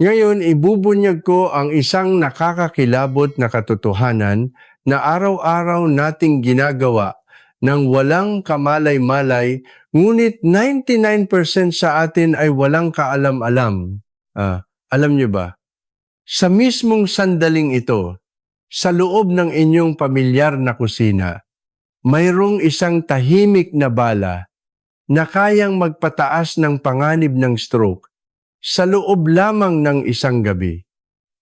Ngayon, ibubunyag ko ang isang nakakakilabot na katotohanan na araw-araw nating ginagawa ng walang kamalay-malay, ngunit 99% sa atin ay walang kaalam-alam. Alam niyo ba, sa mismong sandaling ito, sa loob ng inyong pamilyar na kusina, mayroong isang tahimik na bala na kayang magpataas ng panganib ng stroke sa loob lamang ng isang gabi.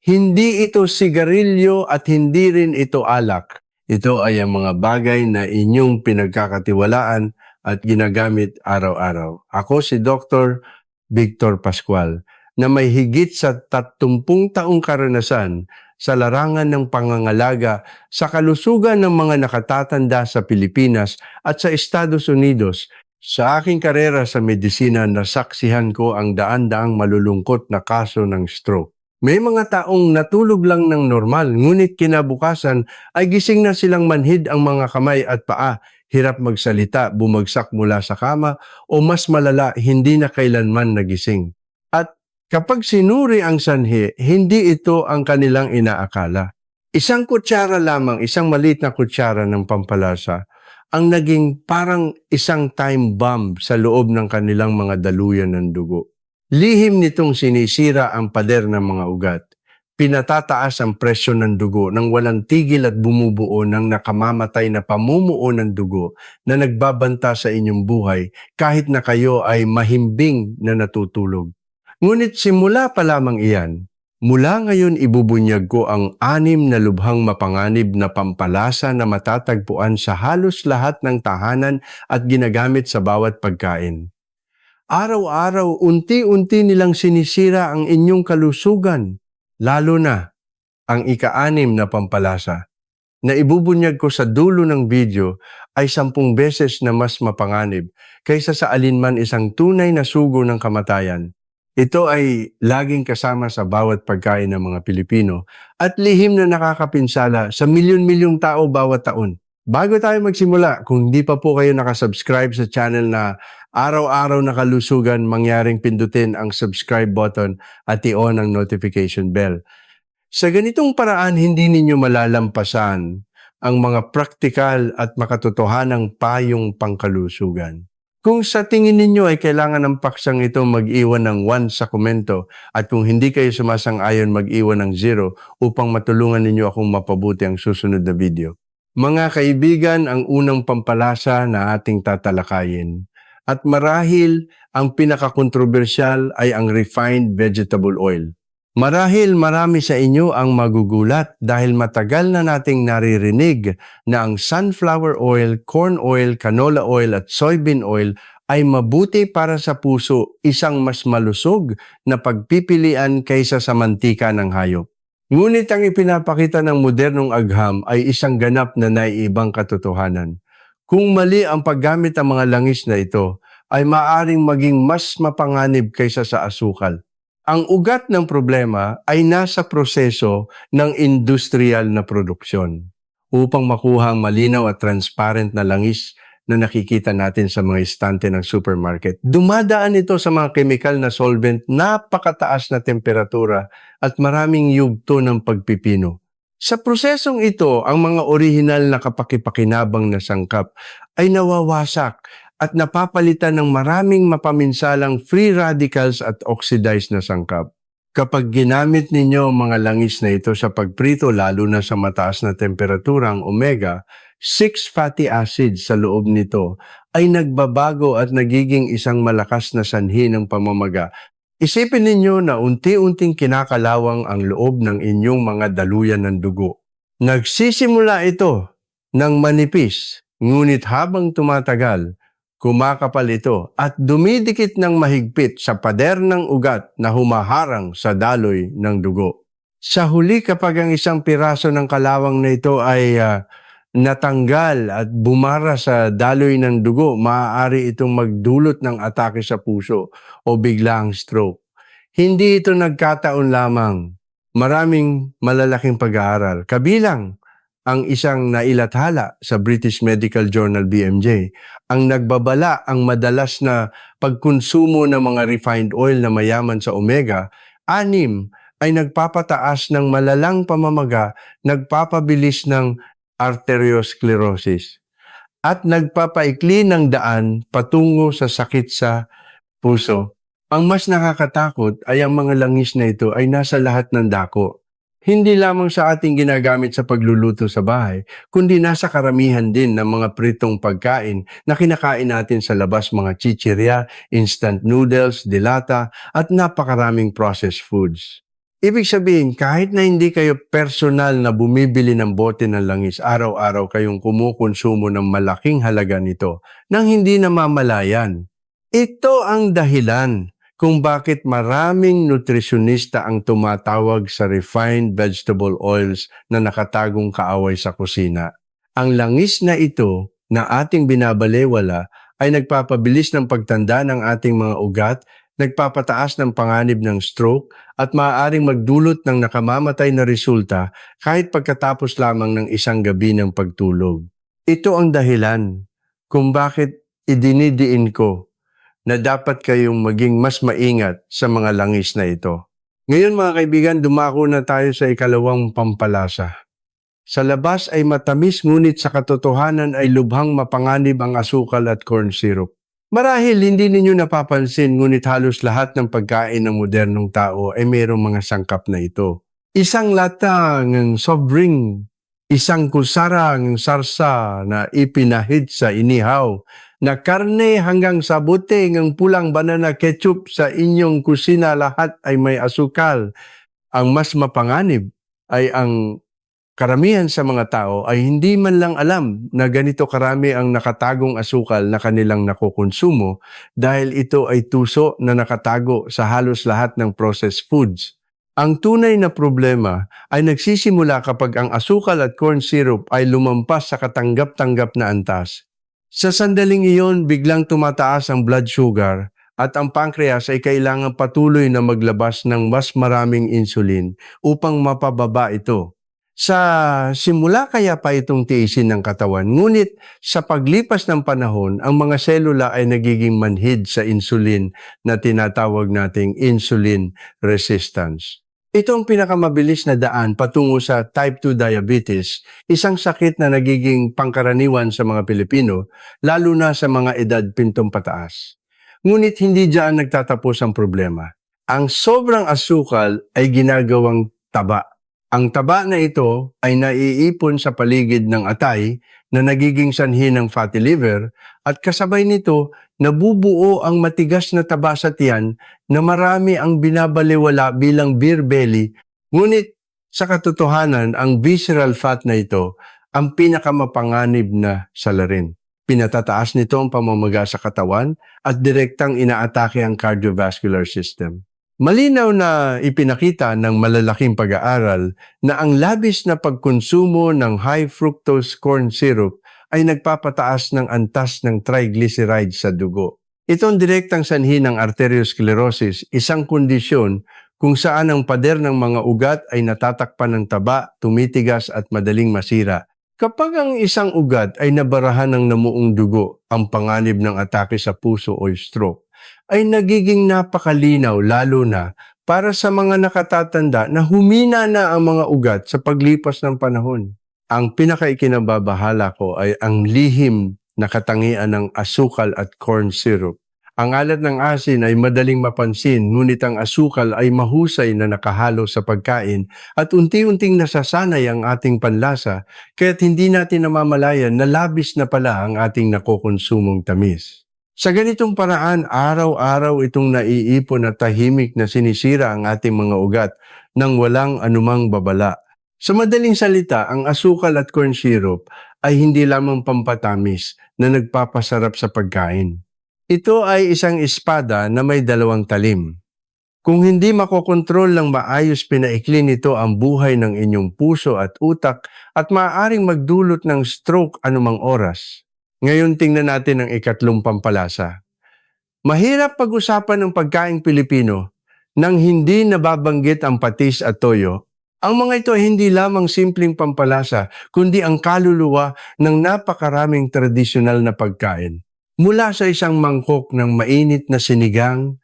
Hindi ito sigarilyo at hindi rin ito alak. Ito ay ang mga bagay na inyong pinagkakatiwalaan at ginagamit araw-araw. Ako si Dr. Victor Pascual na may higit sa 30 taong karanasan sa larangan ng pangangalaga sa kalusugan ng mga nakatatanda sa Pilipinas at sa Estados Unidos. Sa aking karera sa medisina, nasaksihan ko ang daan-daang malulungkot na kaso ng stroke. May mga taong natulog lang ng normal, ngunit kinabukasan ay gising na silang manhid ang mga kamay at paa, hirap magsalita, bumagsak mula sa kama, o mas malala, hindi na kailanman nagising. At kapag sinuri ang sanhi, hindi ito ang kanilang inaakala. Isang kutsara lamang, isang maliit na kutsara ng pampalasa, ang naging parang isang time bomb sa loob ng kanilang mga daluyan ng dugo. Lihim nitong sinisira ang pader ng mga ugat. Pinatataas ang presyo ng dugo nang walang tigil at bumubuo ng nakamamatay na pamumuo ng dugo na nagbabanta sa inyong buhay kahit na kayo ay mahimbing na natutulog. Ngunit simula pa lamang iyan, mula ngayon ibubunyag ko ang 6 na lubhang mapanganib na pampalasa na matatagpuan sa halos lahat ng tahanan at ginagamit sa bawat pagkain. Araw-araw, unti-unti nilang sinisira ang inyong kalusugan, lalo na ang ika-6 na pampalasa na ibubunyag ko sa dulo ng video ay 10 beses na mas mapanganib kaysa sa alinman isang tunay na sugo ng kamatayan. Ito ay laging kasama sa bawat pagkain ng mga Pilipino at lihim na nakakapinsala sa milyon-milyong tao bawat taon. Bago tayo magsimula, kung hindi pa po kayo nakasubscribe sa channel na Araw-Araw na Kalusugan, mangyaring pindutin ang subscribe button at i-on ang notification bell. Sa ganitong paraan, hindi ninyo malalampasan ang mga praktikal at makatotohanang payong pangkalusugan. Kung sa tingin ninyo ay kailangan ng paksang ito mag-iwan ng 1 sa komento at kung hindi kayo sumasang-ayon mag-iwan ng 0 upang matulungan ninyo akong mapabuti ang susunod na video. Mga kaibigan, ang unang pampalasa na ating tatalakayin at marahil ang pinakakontrobersyal ay ang refined vegetable oil. Marahil marami sa inyo ang magugulat dahil matagal na nating naririnig na ang sunflower oil, corn oil, canola oil at soybean oil ay mabuti para sa puso, isang mas malusog na pagpipilian kaysa sa mantika ng hayop. Ngunit ang ipinapakita ng modernong agham ay isang ganap na naiibang katotohanan. Kung mali ang paggamit ng mga langis na ito, ay maaaring maging mas mapanganib kaysa sa asukal. Ang ugat ng problema ay nasa proseso ng industrial na produksyon. Upang makuha ang malinaw at transparent na langis na nakikita natin sa mga estante ng supermarket, dumadaan ito sa mga chemical na solvent, napakataas na temperatura at maraming yugto ng pagpipino. Sa prosesong ito, ang mga orihinal na kapakipakinabang na sangkap ay nawawasak at napapalitan ng maraming mapaminsalang free radicals at oxidized na sangkap. Kapag ginamit ninyo ang mga langis na ito sa pagprito, lalo na sa mataas na temperatura, ang omega-6 fatty acids sa loob nito ay nagbabago at nagiging isang malakas na sanhi ng pamamaga. Isipin ninyo na unti-unting kinakalawang ang loob ng inyong mga daluyan ng dugo. Nagsisimula ito ng manipis, ngunit habang tumatagal, kumakapal ito at dumidikit ng mahigpit sa pader ng ugat na humaharang sa daloy ng dugo. Sa huli, kapag ang isang piraso ng kalawang na ito ay natanggal at bumara sa daloy ng dugo, maaari itong magdulot ng atake sa puso o biglaang stroke. Hindi ito nagkataon lamang. Maraming malalaking pag-aaral, kabilang ang isang nailathala sa British Medical Journal BMJ, ang nagbabala ang madalas na pagkonsumo ng mga refined oil na mayaman sa omega Anim, ay nagpapataas ng malalang pamamaga, nagpapabilis ng arteriosclerosis, at nagpapaikli ng daan patungo sa sakit sa puso. Ang mas nakakatakot ay ang mga langis na ito ay nasa lahat ng dako. Hindi lamang sa ating ginagamit sa pagluluto sa bahay, kundi nasa karamihan din ng mga pritong pagkain na kinakain natin sa labas, mga chichirya, instant noodles, dilata, at napakaraming processed foods. Ibig sabihin, kahit na hindi kayo personal na bumibili ng bote ng langis, araw-araw kayong kumukonsumo ng malaking halaga nito nang hindi namamalayan. Ito ang dahilan kung bakit maraming nutrisyonista ang tumatawag sa refined vegetable oils na nakatagong kaaway sa kusina. Ang langis na ito na ating binabalewala ay nagpapabilis ng pagtanda ng ating mga ugat, nagpapataas ng panganib ng stroke, at maaaring magdulot ng nakamamatay na resulta kahit pagkatapos lamang ng isang gabi ng pagtulog. Ito ang dahilan kung bakit idinidiin ko na dapat kayong maging mas maingat sa mga langis na ito. Ngayon mga kaibigan, dumako na tayo sa ikalawang pampalasa. Sa labas ay matamis, ngunit sa katotohanan ay lubhang mapanganib ang asukal at corn syrup. Marahil hindi ninyo napapansin, ngunit halos lahat ng pagkain ng modernong tao ay mayroong mga sangkap na ito. Isang lata ng soft drink, isang kusara ng sarsa na ipinahid sa inihaw, na karne hanggang sa bote ng pulang banana ketchup sa inyong kusina, lahat ay may asukal. Ang mas mapanganib ay ang karamihan sa mga tao ay hindi man lang alam na ganito karami ang nakatagong asukal na kanilang nakukonsumo dahil ito ay tuso na nakatago sa halos lahat ng processed foods. Ang tunay na problema ay nagsisimula kapag ang asukal at corn syrup ay lumampas sa katanggap-tanggap na antas. Sa sandaling iyon, biglang tumataas ang blood sugar at ang pancreas ay kailangan patuloy na maglabas ng mas maraming insulin upang mapababa ito. Sa simula kaya pa itong tiisin ng katawan, ngunit sa paglipas ng panahon, ang mga selula ay nagiging manhid sa insulin na tinatawag nating insulin resistance. Ito ang pinakamabilis na daan patungo sa type 2 diabetes, isang sakit na nagiging pangkaraniwan sa mga Pilipino, lalo na sa mga edad 70 pataas. Ngunit hindi diyan nagtatapos ang problema. Ang sobrang asukal ay ginagawang taba. Ang taba na ito ay naiipon sa paligid ng atay na nagiging sanhi ng fatty liver, at kasabay nito nabubuo ang matigas na taba sa tiyan na marami ang binabalewala bilang beer belly. Ngunit sa katotohanan, ang visceral fat na ito ang pinakamapanganib na salarin. Pinatataas nito ang pamamaga sa katawan at direktang inaatake ang cardiovascular system. Malinaw na ipinakita ng malalaking pag-aaral na ang labis na pagkonsumo ng high fructose corn syrup ay nagpapataas ng antas ng triglycerides sa dugo. Ito ang direktang sanhi ng arteriosclerosis, isang kondisyon kung saan ang pader ng mga ugat ay natatakpan ng taba, tumitigas at madaling masira. Kapag ang isang ugat ay nabarahan ng namuong dugo, ang panganib ng atake sa puso o stroke ay nagiging napakalinaw, lalo na para sa mga nakatatanda na humina na ang mga ugat sa paglipas ng panahon. Ang pinakaikinababahala ko ay ang lihim na katangian ng asukal at corn syrup. Ang alat ng asin ay madaling mapansin, ngunit ang asukal ay mahusay na nakahalo sa pagkain at unti-unting nasasanay ang ating panlasa, kaya't hindi natin namamalayan na labis na pala ang ating nakokonsumong tamis. Sa ganitong paraan, araw-araw itong naiipon at tahimik na sinisira ang ating mga ugat nang walang anumang babala. Sa madaling salita, ang asukal at corn syrup ay hindi lamang pampatamis na nagpapasarap sa pagkain. Ito ay isang espada na may dalawang talim. Kung hindi makokontrol ng maayos, pinaikli nito ang buhay ng inyong puso at utak at maaaring magdulot ng stroke anumang oras. Ngayon tingnan natin ang ikatlong pampalasa. Mahirap pag-usapan ng pagkaing Pilipino nang hindi nababanggit ang patis at toyo. Ang mga ito ay hindi lamang simpleng pampalasa, kundi ang kaluluwa ng napakaraming tradisyonal na pagkain. Mula sa isang mangkok ng mainit na sinigang,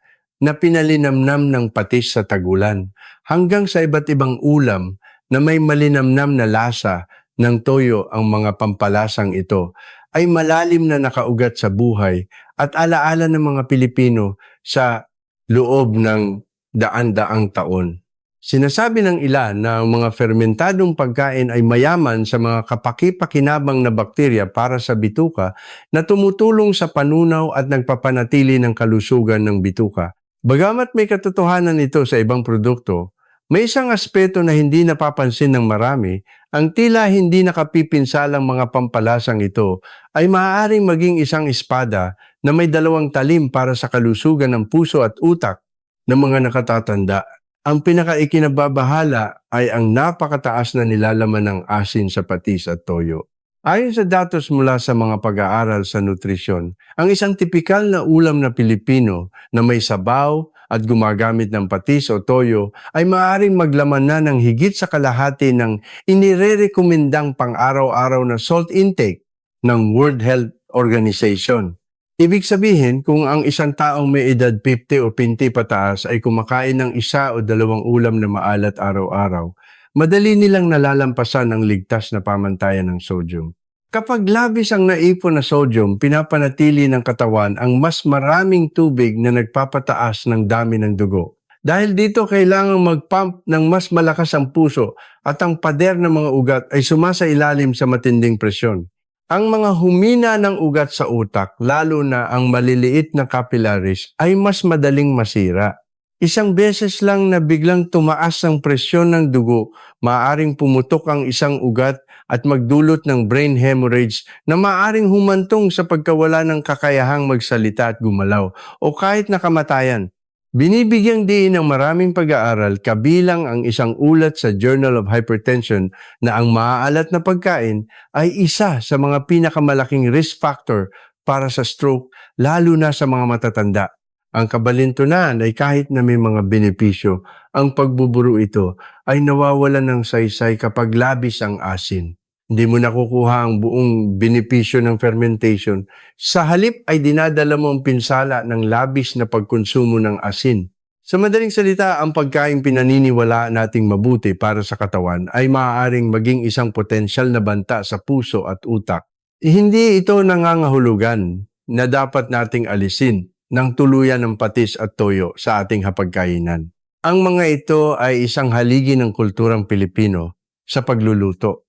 na pinalinamnam ng patis sa tagulan, hanggang sa iba't ibang ulam na may malinamnam na lasa ng toyo. Ang mga pampalasang ito ay malalim na nakaugat sa buhay at alaala ng mga Pilipino sa loob ng daan-daang taon. Sinasabi ng ilan na ang mga fermentadong pagkain ay mayaman sa mga kapaki-pakinabang na bakterya para sa bituka na tumutulong sa panunaw at nagpapanatili ng kalusugan ng bituka. Bagamat may katotohanan ito sa ibang produkto, may isang aspeto na hindi napapansin ng marami. Ang tila hindi nakapipinsalang mga pampalasang ito ay maaaring maging isang espada na may dalawang talim para sa kalusugan ng puso at utak ng mga nakatatanda. Ang pinakaikinabbabahala ay ang napakataas na nilalaman ng asin sa patis at toyo. Ayon sa datos mula sa mga pag-aaral sa nutrisyon, ang isang tipikal na ulam na Pilipino na may sabaw at gumagamit ng patis o toyo ay maaaring maglaman na ng higit sa kalahati ng inirerekomendang pang-araw-araw na salt intake ng World Health Organization. Ibig sabihin, kung ang isang taong may edad 50 o 20 pataas ay kumakain ng isa o dalawang ulam na maalat araw-araw, madali nilang nalalampasan ang ligtas na pamantayan ng sodium. Kapag labis ang naipon na sodium, pinapanatili ng katawan ang mas maraming tubig na nagpapataas ng dami ng dugo. Dahil dito, kailangang mag-pump ng mas malakas ang puso at ang pader ng mga ugat ay sumasailalim sa matinding presyon. Ang mga humina ng ugat sa utak, lalo na ang maliliit na capillaries, ay mas madaling masira. Isang beses lang na biglang tumaas ang presyon ng dugo, maaaring pumutok ang isang ugat at magdulot ng brain hemorrhage na maaaring humantong sa pagkawala ng kakayahang magsalita at gumalaw o kahit na kamatayan. Binibigyang diin ng maraming pag-aaral, kabilang ang isang ulat sa Journal of Hypertension, na ang maaalat na pagkain ay isa sa mga pinakamalaking risk factor para sa stroke, lalo na sa mga matatanda. Ang kabalintunan ay kahit na may mga benepisyo, ang pagbuburo ito ay nawawalan ng saysay kapag labis ang asin. Hindi mo nakukuha ang buong benepisyo ng fermentation. Sa halip ay dinadala mo ang pinsala ng labis na pagkonsumo ng asin. Sa madaling salita, ang pagkain pinaniniwalaan nating mabuti para sa katawan ay maaaring maging isang potensyal na banta sa puso at utak. Hindi ito nangangahulugan na dapat nating alisin ng tuluyan ng patis at toyo sa ating hapagkainan. Ang mga ito ay isang haligi ng kulturang Pilipino sa pagluluto.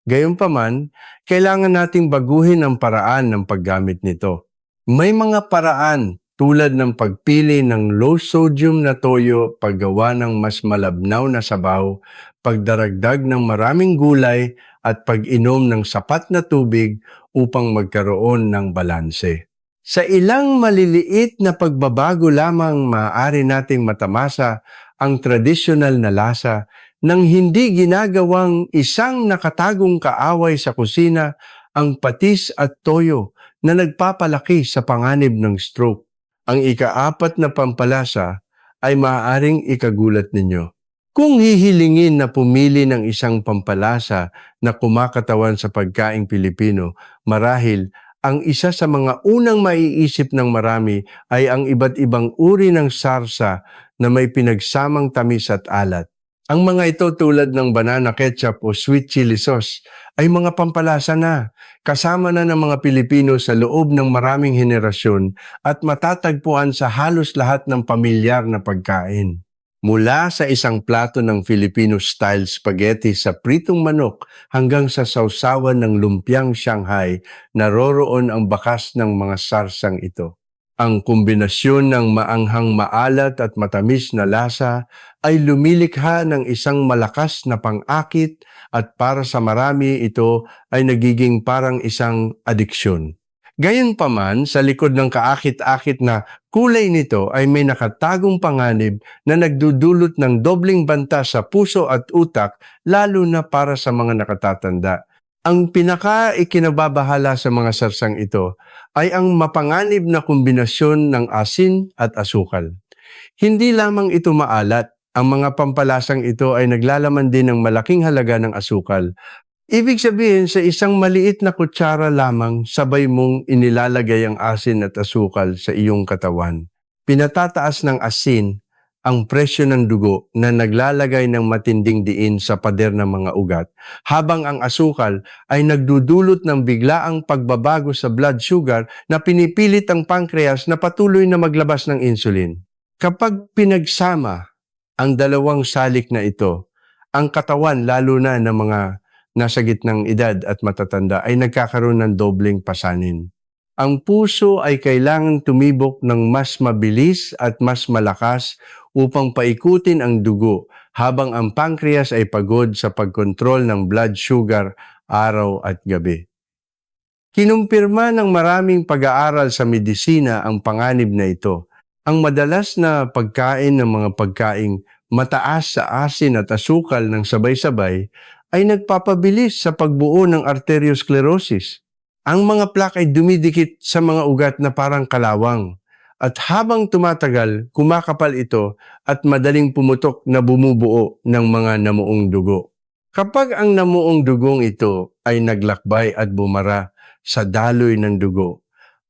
Gayunpaman, kailangan nating baguhin ang paraan ng paggamit nito. May mga paraan tulad ng pagpili ng low-sodium na toyo, paggawa ng mas malabnaw na sabaw, pagdaragdag ng maraming gulay, at pag-inom ng sapat na tubig upang magkaroon ng balanse. Sa ilang maliliit na pagbabago lamang, maaari nating matamasa ang tradisyonal na lasa nang hindi ginagawang isang nakatagong kaaway sa kusina, ang patis at toyo na nagpapalaki sa panganib ng stroke. Ang ika-4 na pampalasa ay maaaring ikagulat ninyo. Kung hihilingin na pumili ng isang pampalasa na kumakatawan sa pagkaing Pilipino, marahil ang isa sa mga unang maiisip ng marami ay ang iba't ibang uri ng sarsa na may pinagsamang tamis at alat. Ang mga ito tulad ng banana ketchup o sweet chili sauce ay mga pampalasa na, kasama na ng mga Pilipino sa loob ng maraming henerasyon at matatagpuan sa halos lahat ng pamilyar na pagkain. Mula sa isang plato ng Filipino-style spaghetti sa pritong manok hanggang sa sausawan ng lumpiang Shanghai, naroroon ang bakas ng mga sarsang ito. Ang kombinasyon ng maanghang maalat at matamis na lasa ay lumilikha ng isang malakas na pang-akit at para sa marami ito ay nagiging parang isang adiksyon. Gayunpaman, sa likod ng kaakit-akit na kulay nito ay may nakatagong panganib na nagdudulot ng dobling banta sa puso at utak, lalo na para sa mga nakatatanda. Ang pinaka-ikinababahala sa mga sarsang ito ay ang mapanganib na kombinasyon ng asin at asukal. Hindi lamang ito maalat, ang mga pampalasang ito ay naglalaman din ng malaking halaga ng asukal. Ibig sabihin, sa isang maliit na kutsara lamang, sabay mong inilalagay ang asin at asukal sa iyong katawan. Pinatataas ng asin ang presyo ng dugo na naglalagay ng matinding diin sa pader ng mga ugat, habang ang asukal ay nagdudulot ng biglaang pagbabago sa blood sugar na pinipilit ang pancreas na patuloy na maglabas ng insulin. Kapag pinagsama ang dalawang salik na ito, ang katawan, lalo na ng mga nasa gitnang edad at matatanda, ay nagkakaroon ng dobleng pasanin. Ang puso ay kailangang tumibok ng mas mabilis at mas malakas upang paikutin ang dugo, habang ang pancreas ay pagod sa pagkontrol ng blood sugar araw at gabi. Kinumpirma ng maraming pag-aaral sa medisina ang panganib na ito. Ang madalas na pagkain ng mga pagkaing mataas sa asin at asukal ng sabay-sabay ay nagpapabilis sa pagbuo ng arteriosclerosis. Ang mga plaque ay dumidikit sa mga ugat na parang kalawang, at habang tumatagal, kumakapal ito at madaling pumutok na bumubuo ng mga namuong dugo. Kapag ang namuong dugong ito ay naglakbay at bumara sa daloy ng dugo,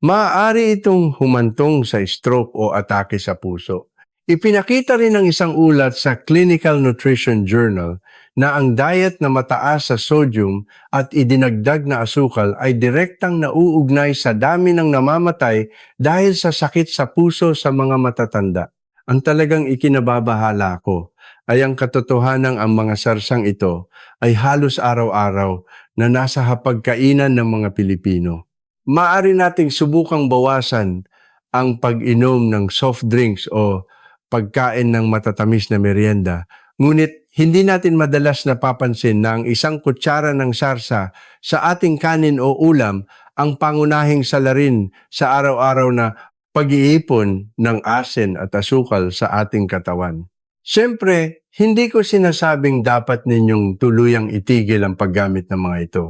maaari itong humantong sa stroke o atake sa puso. Ipinakita rin ng isang ulat sa Clinical Nutrition Journal na ang diet na mataas sa sodium at idinagdag na asukal ay direktang nauugnay sa dami ng namamatay dahil sa sakit sa puso sa mga matatanda. Ang talagang ikinababahala ko ay ang katotohanan ang mga sarsang ito ay halos araw-araw na nasa hapagkainan ng mga Pilipino. Maaari nating subukang bawasan ang pag-inom ng soft drinks o pagkain ng matatamis na merienda. Ngunit hindi natin madalas napapansin na ang isang kutsara ng sarsa sa ating kanin o ulam ang pangunahing salarin sa araw-araw na pag-iipon ng asin at asukal sa ating katawan. Siyempre, hindi ko sinasabing dapat ninyong tuluyang itigil ang paggamit ng mga ito.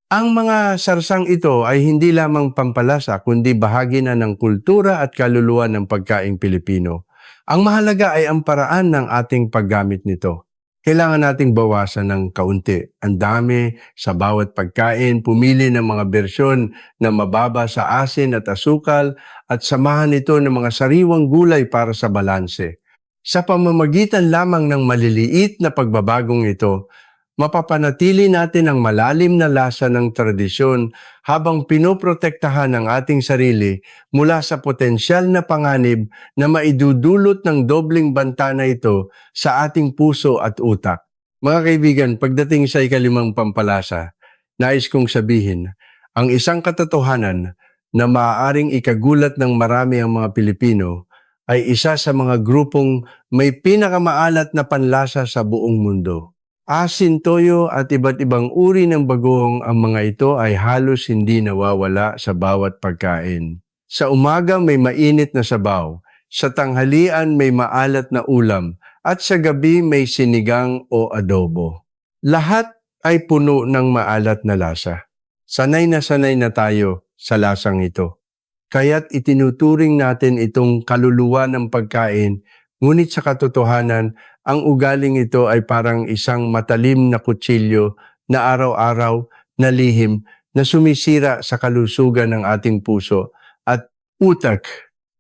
Ang mga sarsang ito ay hindi lamang pampalasa kundi bahagi na ng kultura at kaluluwa ng pagkaing Pilipino. Ang mahalaga ay ang paraan ng ating paggamit nito. Kailangan nating bawasan ng kaunti. Ang dami sa bawat pagkain, pumili ng mga bersyon na mababa sa asin at asukal at samahan ito ng mga sariwang gulay para sa balanse. Sa pamamagitan lamang ng maliliit na pagbabagong ito, mapapanatili natin ang malalim na lasa ng tradisyon habang pinoprotektahan ang ating sarili mula sa potensyal na panganib na maidudulot ng dobling banta na ito sa ating puso at utak. Mga kaibigan, pagdating sa ikalimang pampalasa, nais kong sabihin, ang isang katotohanan na maaaring ikagulat ng marami ang mga Pilipino ay isa sa mga grupong may pinakamaalat na panlasa sa buong mundo. Asin, toyo at iba't ibang uri ng bagoong, ang mga ito ay halos hindi nawawala sa bawat pagkain. Sa umaga may mainit na sabaw, sa tanghalian may maalat na ulam, at sa gabi may sinigang o adobo. Lahat ay puno ng maalat na lasa. Sanay na tayo sa lasang ito. Kaya't itinuturing natin itong kaluluwa ng pagkain, ngunit sa katotohanan, ang ugaling ito ay parang isang matalim na kutsilyo na araw-araw na lihim na sumisira sa kalusugan ng ating puso at utak.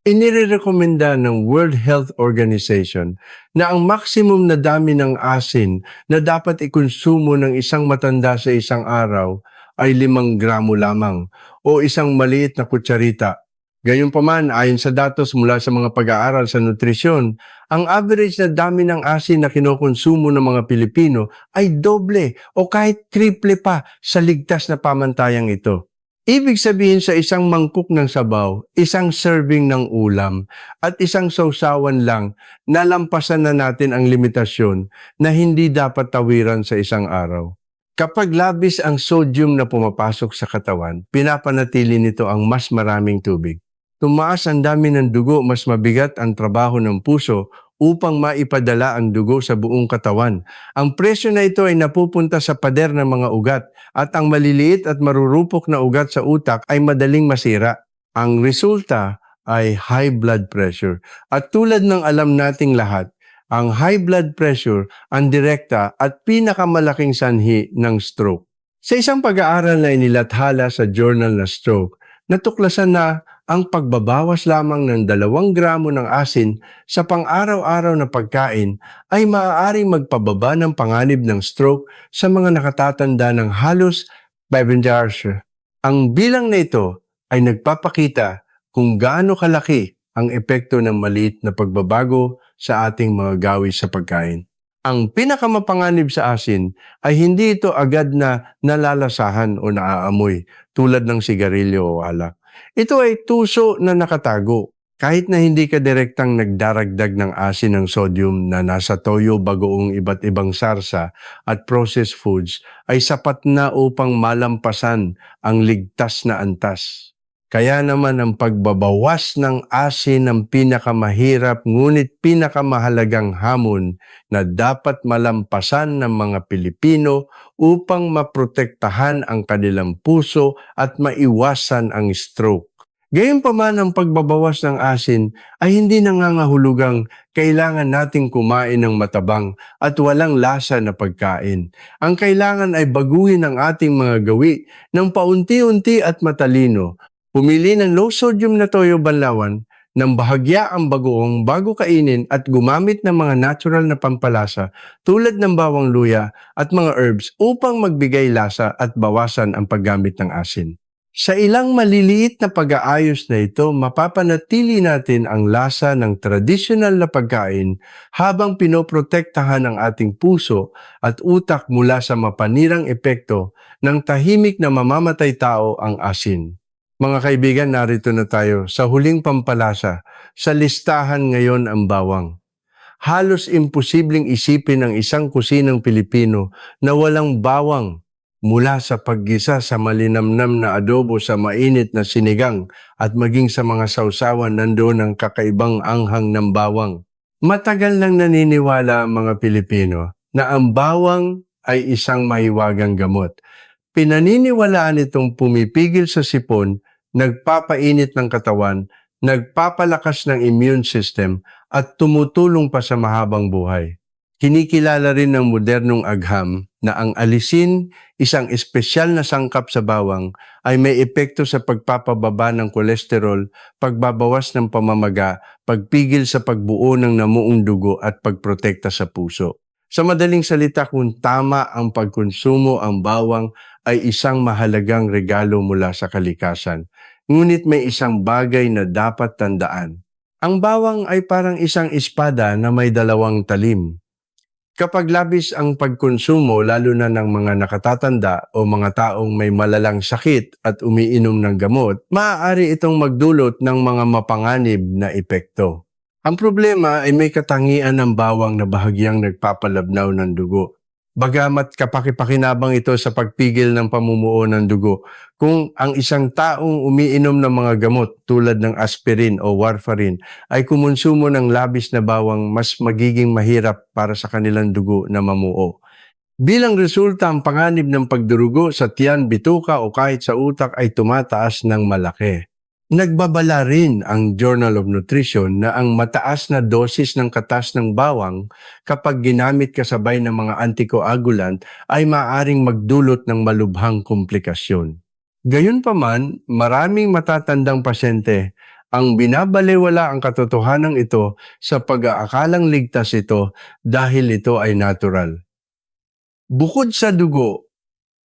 Inirekomenda ng World Health Organization na ang maximum na dami ng asin na dapat ikonsumo ng isang matanda sa isang araw ay 5 gramo lamang o isang maliit na kutsarita. Gayunpaman, ayon sa datos mula sa mga pag-aaral sa nutrisyon, ang average na dami ng asin na kinokonsumo ng mga Pilipino ay doble o kahit triple pa sa ligtas na pamantayang ito. Ibig sabihin, sa isang mangkok ng sabaw, isang serving ng ulam, at isang sausawan lang, nalampasan na natin ang limitasyon na hindi dapat tawiran sa isang araw. Kapag labis ang sodium na pumapasok sa katawan, pinapanatili nito ang mas maraming tubig. Tumaas ang dami ng dugo, mas mabigat ang trabaho ng puso upang maipadala ang dugo sa buong katawan. Ang presyo na ito ay napupunta sa pader ng mga ugat at ang maliliit at marurupok na ugat sa utak ay madaling masira. Ang resulta ay high blood pressure. At tulad ng alam nating lahat, ang high blood pressure ang direkta at pinakamalaking sanhi ng stroke. Sa isang pag-aaral na inilathala sa journal na Stroke, natuklasan na ang pagbabawas lamang ng 2 gramo ng asin sa pang-araw-araw na pagkain ay maaaring magpababa ng panganib ng stroke sa mga nakatatanda ng halos 7 years. Ang bilang na ito ay nagpapakita kung gaano kalaki ang epekto ng maliit na pagbabago sa ating mga gawi sa pagkain. Ang pinakamapanganib sa asin ay hindi ito agad na nalalasahan o naaamoy tulad ng sigarilyo o alak. Ito ay tuso na nakatago. Kahit na hindi ka direktang nagdaragdag ng asin ng sodium na nasa toyo, bagoong iba't ibang sarsa at processed foods ay sapat na upang malampasan ang ligtas na antas. Kaya naman ang pagbabawas ng asin ang pinakamahirap ngunit pinakamahalagang hamon na dapat malampasan ng mga Pilipino upang maprotektahan ang kanilang puso at maiwasan ang stroke. Gayunpaman ang pagbabawas ng asin ay hindi nangangahulugang kailangan nating kumain ng matabang at walang lasa na pagkain. Ang kailangan ay baguhin ang ating mga gawi ng paunti-unti at matalino. Pumili ng low-sodium na toyo banlawan ng bahagya ang bagoong bago kainin at gumamit ng mga natural na pampalasa tulad ng bawang luya at mga herbs upang magbigay lasa at bawasan ang paggamit ng asin. Sa ilang maliliit na pag-aayos na ito, mapapanatili natin ang lasa ng tradisyonal na pagkain habang pinoprotektahan ang ating puso at utak mula sa mapanirang epekto ng tahimik na mamamatay tao ang asin. Mga kaibigan, narito na tayo sa huling pampalasa. Sa listahan ngayon ang bawang. Halos imposibleng isipin ng isang kusinang Pilipino na walang bawang mula sa paggisa sa malinamnam na adobo sa mainit na sinigang at maging sa mga sausawan nandoon ang kakaibang anghang ng bawang. Matagal nang naniniwala ang mga Pilipino na ang bawang ay isang mahiwagang gamot. Pinaniniwalaan itong pumipigil sa sipon, nagpapainit ng katawan, nagpapalakas ng immune system at tumutulong pa sa mahabang buhay. Kinikilala rin ng modernong agham na ang alisin, isang espesyal na sangkap sa bawang, ay may epekto sa pagpapababa ng kolesterol, pagbabawas ng pamamaga, pagpigil sa pagbuo ng namuong dugo at pagprotekta sa puso. Sa madaling salita, kung tama ang pagkonsumo, ang bawang ay isang mahalagang regalo mula sa kalikasan. Ngunit may isang bagay na dapat tandaan. Ang bawang ay parang isang espada na may 2 talim. Kapag labis ang pagkonsumo, lalo na ng mga nakatatanda o mga taong may malalang sakit at umiinom ng gamot, maaari itong magdulot ng mga mapanganib na epekto. Ang problema ay may katangian ng bawang na bahagyang nagpapalabnaw ng dugo. Bagamat kapaki-pakinabang ito sa pagpigil ng pamumuo ng dugo, kung ang isang taong umiinom ng mga gamot tulad ng aspirin o warfarin ay kumonsumo ng labis na bawang, mas magiging mahirap para sa kanilang dugo na mamuo. Bilang resulta, ang panganib ng pagdurugo sa tiyan, bituka o kahit sa utak ay tumataas ng malaki. Nagbabala rin ang Journal of Nutrition na ang mataas na dosis ng katas ng bawang kapag ginamit kasabay ng mga anticoagulant ay maaaring magdulot ng malubhang komplikasyon. Gayunpaman, maraming matatandang pasyente ang binabalewala ang katotohanan ito sa pag-aakalang ligtas ito dahil ito ay natural. Bukod sa dugo,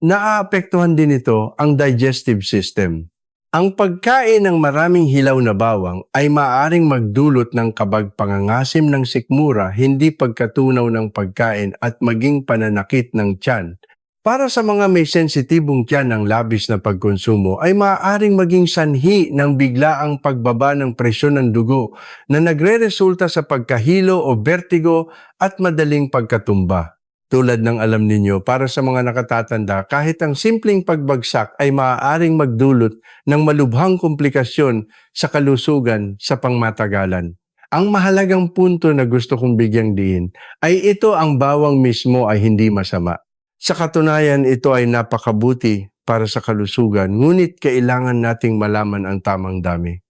naaapektuhan din ito ang digestive system. Ang pagkain ng maraming hilaw na bawang ay maaaring magdulot ng kabagpangangasim ng sikmura, hindi pagkatunaw ng pagkain at maging pananakit ng tiyan. Para sa mga may sensitibong tiyan ng labis na pagkonsumo ay maaaring maging sanhi ng biglaang pagbaba ng presyon ng dugo na nagreresulta sa pagkahilo o vertigo at madaling pagkatumba. Tulad ng alam ninyo, para sa mga nakatatanda, kahit ang simpleng pagbagsak ay maaaring magdulot ng malubhang komplikasyon sa kalusugan sa pangmatagalan. Ang mahalagang punto na gusto kong bigyang diin ay ito, ang bawang mismo ay hindi masama. Sa katunayan, ito ay napakabuti para sa kalusugan, ngunit kailangan nating malaman ang tamang dami.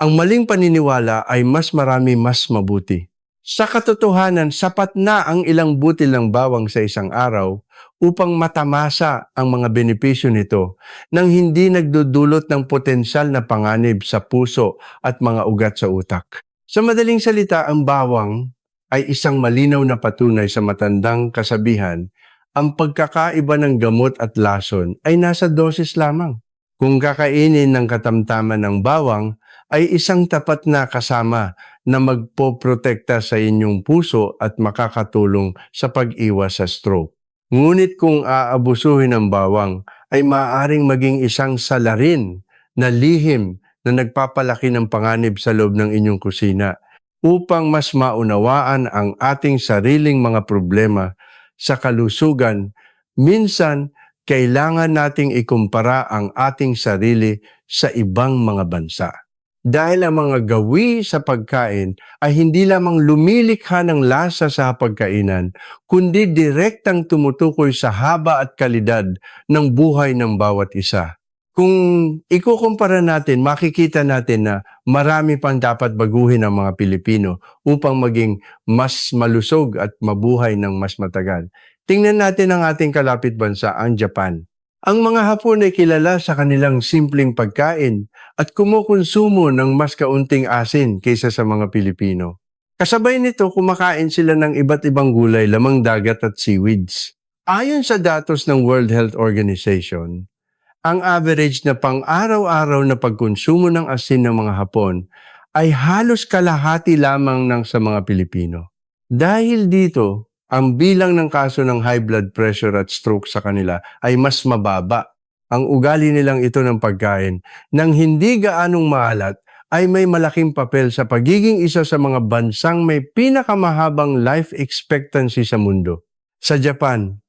Ang maling paniniwala ay mas marami mas mabuti. Sa katotohanan, sapat na ang ilang butil ng bawang sa isang araw upang matamasa ang mga benepisyo nito nang hindi nagdudulot ng potensyal na panganib sa puso at mga ugat sa utak. Sa madaling salita, ang bawang ay isang malinaw na patunay sa matandang kasabihan, ang pagkakaiba ng gamot at lason ay nasa dosis lamang. Kung kakainin ng katamtaman ng bawang, ay isang tapat na kasama na magpoprotekta sa inyong puso at makakatulong sa pag-iwas sa stroke. Ngunit kung aabusuhin ng bawang, ay maaaring maging isang salarin na lihim na nagpapalaki ng panganib sa loob ng inyong kusina. Upang mas maunawaan ang ating sariling mga problema sa kalusugan, minsan kailangan nating ikumpara ang ating sarili sa ibang mga bansa. Dahil ang mga gawi sa pagkain ay hindi lamang lumilikha ng lasa sa hapagkainan, kundi direktang tumutukoy sa haba at kalidad ng buhay ng bawat isa. Kung ikukumpara natin, makikita natin na marami pang dapat baguhin ang mga Pilipino upang maging mas malusog at mabuhay ng mas matagal. Tingnan natin ang ating kalapit bansa, ang Japan. Ang mga Hapon ay kilala sa kanilang simpleng pagkain at kumukonsumo ng mas kaunting asin kaysa sa mga Pilipino. Kasabay nito, kumakain sila ng iba't ibang gulay, lamang dagat at seaweeds. Ayon sa datos ng World Health Organization, ang average na pang-araw-araw na pagkonsumo ng asin ng mga Hapon ay halos kalahati lamang ng sa mga Pilipino. Dahil dito, ang bilang ng kaso ng high blood pressure at stroke sa kanila ay mas mababa. Ang ugali nilang ito ng pagkain nang hindi gaanong maalat ay may malaking papel sa pagiging isa sa mga bansang may pinakamahabang life expectancy sa mundo. Sa Japan,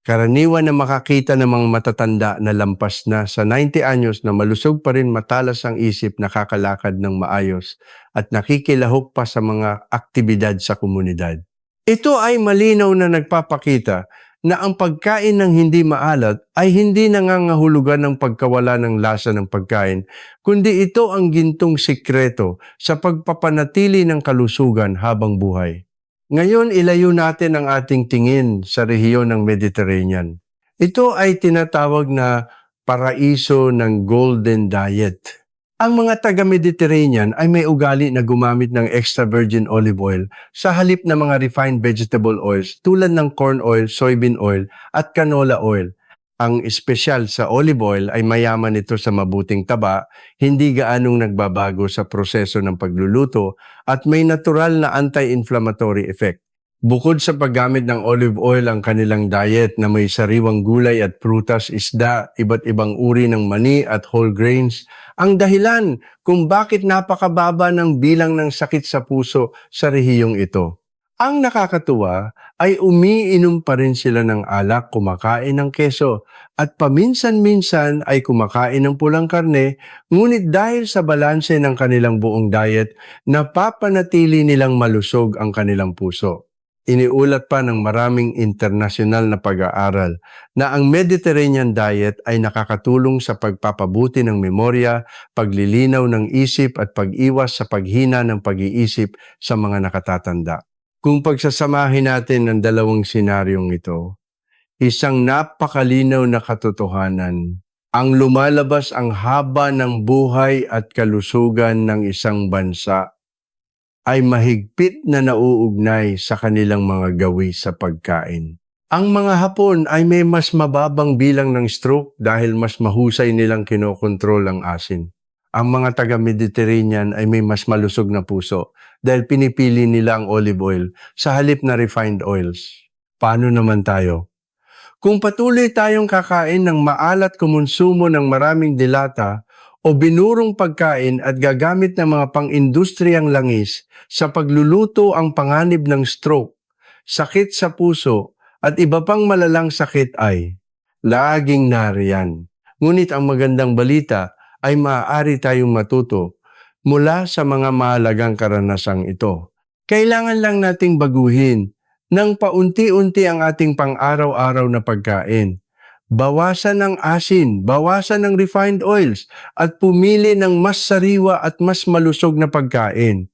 karaniwan na makakita ng mga matatanda na lampas na sa 90 anyos na malusog pa rin, matalas ang isip, nakakalakad ng maayos at nakikilahok pa sa mga aktibidad sa komunidad. Ito ay malinaw na nagpapakita na ang pagkain ng hindi maalat ay hindi nangangahulugan ng pagkawala ng lasa ng pagkain, kundi ito ang gintong sikreto sa pagpapanatili ng kalusugan habang buhay. Ngayon, ilayo natin ang ating tingin sa rehiyon ng Mediterranean. Ito ay tinatawag na paraiso ng Golden Diet. Ang mga taga-Mediterranean ay may ugali na gumamit ng extra virgin olive oil sa halip ng mga refined vegetable oils tulad ng corn oil, soybean oil at canola oil. Ang espesyal sa olive oil ay mayaman ito sa mabuting taba, hindi gaanong nagbabago sa proseso ng pagluluto at may natural na anti-inflammatory effect. Bukod sa paggamit ng olive oil, ang kanilang diet na may sariwang gulay at prutas, isda, iba't ibang uri ng mani at whole grains, ang dahilan kung bakit napakababa ng bilang ng sakit sa puso sa rehiyong ito. Ang nakakatuwa ay umiinom pa rin sila ng alak, kumakain ng keso, at paminsan-minsan ay kumakain ng pulang karne, ngunit dahil sa balanse ng kanilang buong diet, napapanatili nilang malusog ang kanilang puso. Iniulat pa ng maraming internasyonal na pag-aaral na ang Mediterranean diet ay nakakatulong sa pagpapabuti ng memorya, paglilinaw ng isip at pag-iwas sa paghina ng pag-iisip sa mga nakatatanda. Kung pagsasamahin natin ang dalawang senaryong ito, isang napakalinaw na katotohanan, ang lumalabas ang haba ng buhay at kalusugan ng isang bansa ay mahigpit na nauugnay sa kanilang mga gawi sa pagkain. Ang mga Hapon ay may mas mababang bilang ng stroke dahil mas mahusay nilang kinokontrol ang asin. Ang mga taga-Mediterranean ay may mas malusog na puso dahil pinipili nila ang olive oil sa halip na refined oils. Paano naman tayo? Kung patuloy tayong kakain ng maalat, kumonsumo ng maraming dilata o binurong pagkain at gagamit ng mga pang-industriyang langis sa pagluluto, ang panganib ng stroke, sakit sa puso at iba pang malalang sakit ay laging nariyan. Ngunit ang magandang balita ay maaari tayong matuto mula sa mga mahalagang karanasang ito. Kailangan lang nating baguhin ng paunti-unti ang ating pang-araw-araw na pagkain. Bawasan ng asin, bawasan ng refined oils, at pumili ng mas sariwa at mas malusog na pagkain.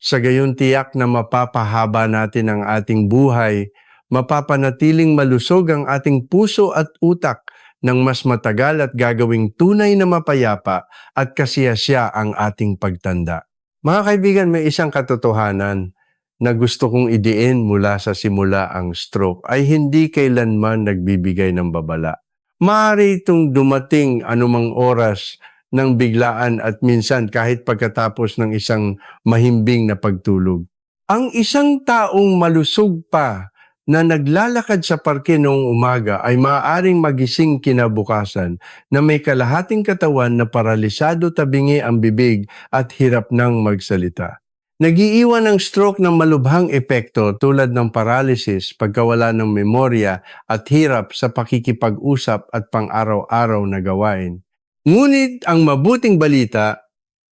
Sa gayon tiyak na mapapahaba natin ang ating buhay, mapapanatiling malusog ang ating puso at utak ng mas matagal at gagawing tunay na mapayapa at kasiyasya ang ating pagtanda. Mga kaibigan, may isang katotohanan na gusto kong idiin mula sa simula. Ang stroke ay hindi kailanman nagbibigay ng babala. Maaari itong dumating anumang oras ng biglaan at minsan kahit pagkatapos ng isang mahimbing na pagtulog. Ang isang taong malusog pa na naglalakad sa parke noong umaga ay maaaring magising kinabukasan na may kalahating katawan na paralisado, tabingi ang bibig at hirap nang magsalita. Nagiiwan ng stroke ng malubhang epekto tulad ng paralysis, pagkawala ng memorya at hirap sa pakikipag-usap at pang-araw-araw na gawain. Ngunit ang mabuting balita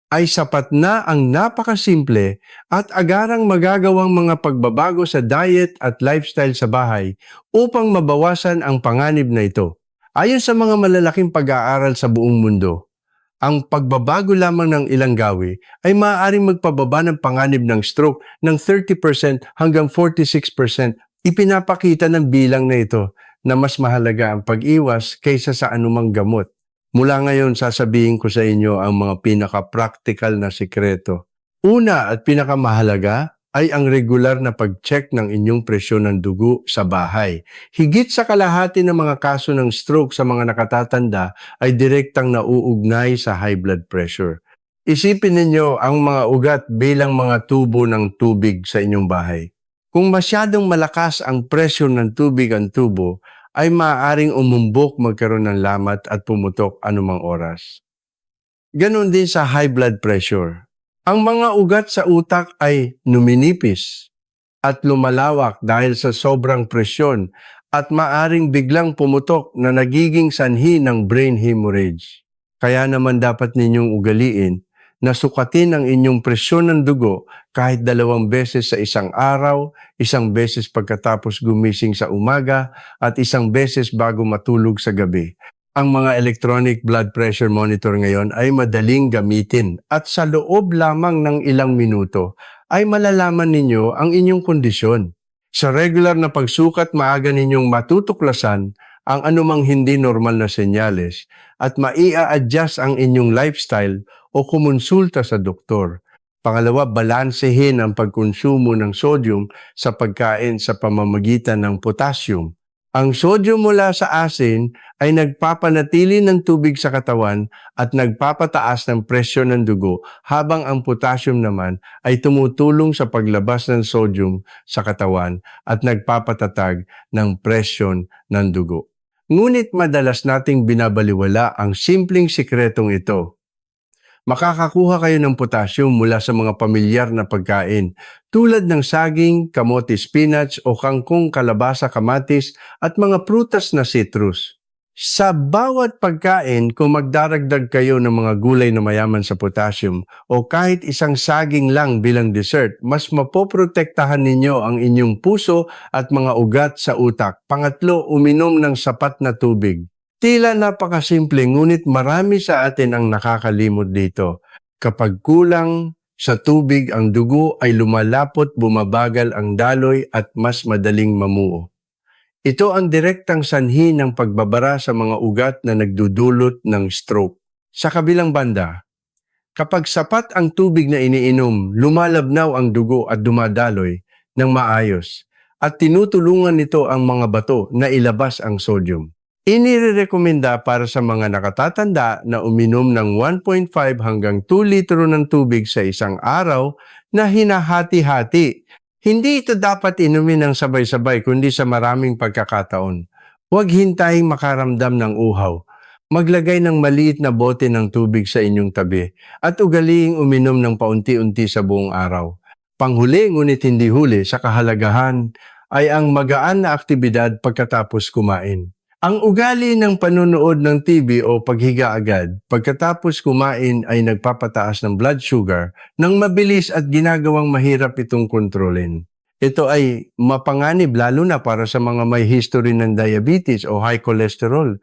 ay sapat na ang napakasimple at agarang magagawang mga pagbabago sa diet at lifestyle sa bahay upang mabawasan ang panganib na ito. Ayon sa mga malalaking pag-aaral sa buong mundo, ang pagbabago lamang ng ilang gawi ay maaaring magpababa ng panganib ng stroke ng 30% hanggang 46%. Ipinapakita ng bilang na ito na mas mahalaga ang pag-iwas kaysa sa anumang gamot. Mula ngayon, sasabihin ko sa inyo ang mga pinaka-practical na sikreto. Una at pinakamahalaga ay ang regular na pag-check ng inyong presyon ng dugo sa bahay. Higit sa kalahati ng mga kaso ng stroke sa mga nakatatanda ay direktang nauugnay sa high blood pressure. Isipin ninyo ang mga ugat bilang mga tubo ng tubig sa inyong bahay. Kung masyadong malakas ang presyon ng tubig ang tubo, ay maaaring umumbok, magkaroon ng lamat at pumutok anumang oras. Ganon din sa high blood pressure. Ang mga ugat sa utak ay numinipis at lumalawak dahil sa sobrang presyon at maaring biglang pumutok na nagiging sanhi ng brain hemorrhage. Kaya naman dapat ninyong ugaliin na sukatin ang inyong presyon ng dugo kahit 2 beses sa isang araw, 1 beses pagkatapos gumising sa umaga at 1 beses bago matulog sa gabi. Ang mga electronic blood pressure monitor ngayon ay madaling gamitin at sa loob lamang ng ilang minuto ay malalaman ninyo ang inyong kondisyon. Sa regular na pagsukat, maaga ninyong matutuklasan ang anumang hindi normal na senyales at maia-adjust ang inyong lifestyle o kumonsulta sa doktor. Pangalawa, balansehin ang pagkonsumo ng sodium sa pagkain sa pamamagitan ng potassium. Ang sodium mula sa asin ay nagpapanatili ng tubig sa katawan at nagpapataas ng presyon ng dugo, habang ang potassium naman ay tumutulong sa paglabas ng sodium sa katawan at nagpapatatag ng presyon ng dugo. Ngunit madalas nating binabaliwala ang simpleng sikretong ito. Makakakuha kayo ng potassium mula sa mga pamilyar na pagkain tulad ng saging, kamote spinach o kangkong, kalabasa, kamatis at mga prutas na citrus. Sa bawat pagkain, kung magdaragdag kayo ng mga gulay na mayaman sa potassium o kahit isang saging lang bilang dessert, mas mapoprotektahan ninyo ang inyong puso at mga ugat sa utak. Pangatlo, uminom ng sapat na tubig. Tila napakasimple, ngunit marami sa atin ang nakakalimot dito. Kapag kulang sa tubig ang dugo ay lumalapot, bumabagal ang daloy at mas madaling mamuo. Ito ang direktang sanhi ng pagbabara sa mga ugat na nagdudulot ng stroke. Sa kabilang banda, kapag sapat ang tubig na iniinom, lumalabnaw ang dugo at dumadaloy ng maayos at tinutulungan nito ang mga bato na ilabas ang sodium. Inirekomenda para sa mga nakatatanda na uminom ng 1.5 hanggang 2 litro ng tubig sa isang araw na hinahati-hati. Hindi ito dapat inumin ng sabay-sabay kundi sa maraming pagkakataon. Huwag hintaying makaramdam ng uhaw. Maglagay ng maliit na bote ng tubig sa inyong tabi at ugaliing uminom ng paunti-unti sa buong araw. Panghuli ngunit hindi huli sa kahalagahan ay ang magaan na aktibidad pagkatapos kumain. Ang ugali ng panonood ng TV o paghiga agad pagkatapos kumain ay nagpapataas ng blood sugar ng mabilis at ginagawang mahirap itong kontrolin. Ito ay mapanganib lalo na para sa mga may history ng diabetes o high cholesterol.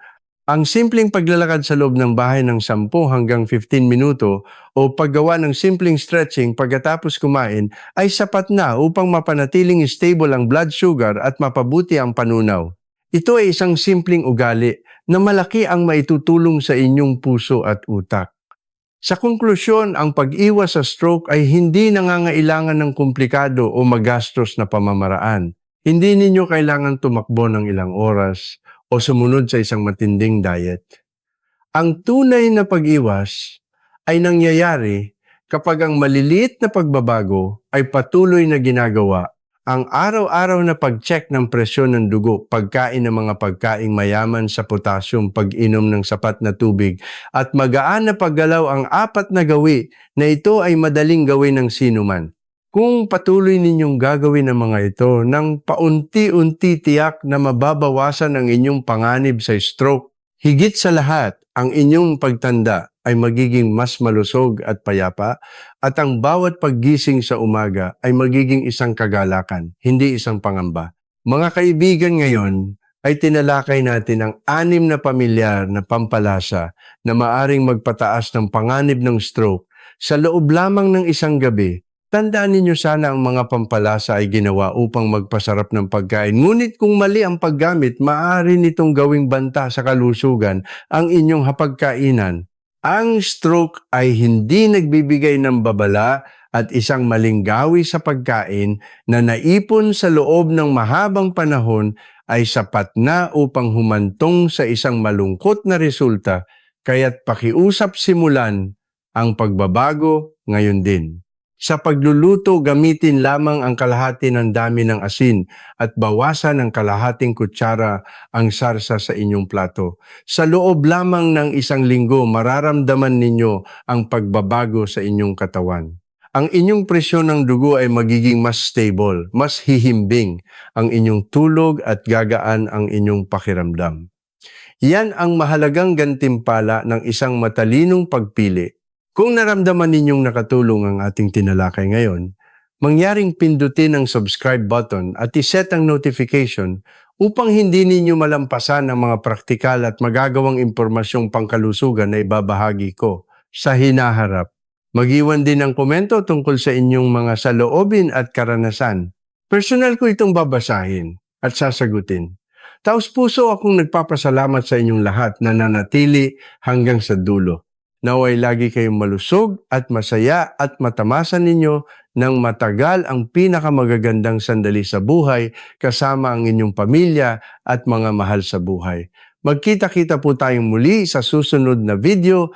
Ang simpleng paglalakad sa loob ng bahay ng 10 hanggang 15 minuto o paggawa ng simpleng stretching pagkatapos kumain ay sapat na upang mapanatiling stable ang blood sugar at mapabuti ang panunaw. Ito ay isang simpleng ugali na malaki ang maitutulong sa inyong puso at utak. Sa konklusyon, ang pag-iwas sa stroke ay hindi nangangailangan ng komplikado o magastos na pamamaraan. Hindi ninyo kailangan tumakbo ng ilang oras o sumunod sa isang matinding diet. Ang tunay na pag-iwas ay nangyayari kapag ang maliliit na pagbabago ay patuloy na ginagawa. Ang araw-araw na pag-check ng presyon ng dugo, pagkain ng mga pagkaing mayaman sa potassium, pag-inom ng sapat na tubig, at magaan na paggalaw ang 4 na gawi na ito ay madaling gawin ng sinuman. Kung patuloy ninyong gagawin ang mga ito, nang paunti-unti tiyak na mababawasan ang inyong panganib sa stroke. Higit sa lahat, ang inyong pagtanda ay magiging mas malusog at payapa at ang bawat paggising sa umaga ay magiging isang kagalakan, hindi isang pangamba. Mga kaibigan, ngayon ay tinalakay natin ang 6 na pamilyar na pampalasa na maaring magpataas ng panganib ng stroke sa loob lamang ng isang gabi. Tandaan ninyo sana ang mga pampalasa ay ginawa upang magpasarap ng pagkain. Ngunit kung mali ang paggamit, maaari nitong gawing banta sa kalusugan ang inyong hapagkainan. Ang stroke ay hindi nagbibigay ng babala at isang maling gawi sa pagkain na naipon sa loob ng mahabang panahon ay sapat na upang humantong sa isang malungkot na resulta, kaya't pakiusap simulan ang pagbabago ngayon din. Sa pagluluto, gamitin lamang ang kalahati ng dami ng asin at bawasan ng kalahating kutsara ang sarsa sa inyong plato. Sa loob lamang ng 1 linggo, mararamdaman ninyo ang pagbabago sa inyong katawan. Ang inyong presyon ng dugo ay magiging mas stable, mas hihimbing ang inyong tulog at gagaan ang inyong pakiramdam. Yan ang mahalagang gantimpala ng isang matalinong pagpili. Kung naramdaman ninyong nakatulong ang ating tinalakay ngayon, mangyaring pindutin ang subscribe button at iset ang notification upang hindi ninyo malampasan ang mga praktikal at magagawang impormasyong pangkalusugan na ibabahagi ko sa hinaharap. Mag-iwan din ng komento tungkol sa inyong mga saloobin at karanasan. Personal ko itong babasahin at sasagutin. Taos puso akong nagpapasalamat sa inyong lahat na nanatili hanggang sa dulo. Naway lagi kayong malusog at masaya at matamasan ninyo ng matagal ang pinakamagagandang sandali sa buhay kasama ang inyong pamilya at mga mahal sa buhay. Magkita-kita po tayong muli sa susunod na video.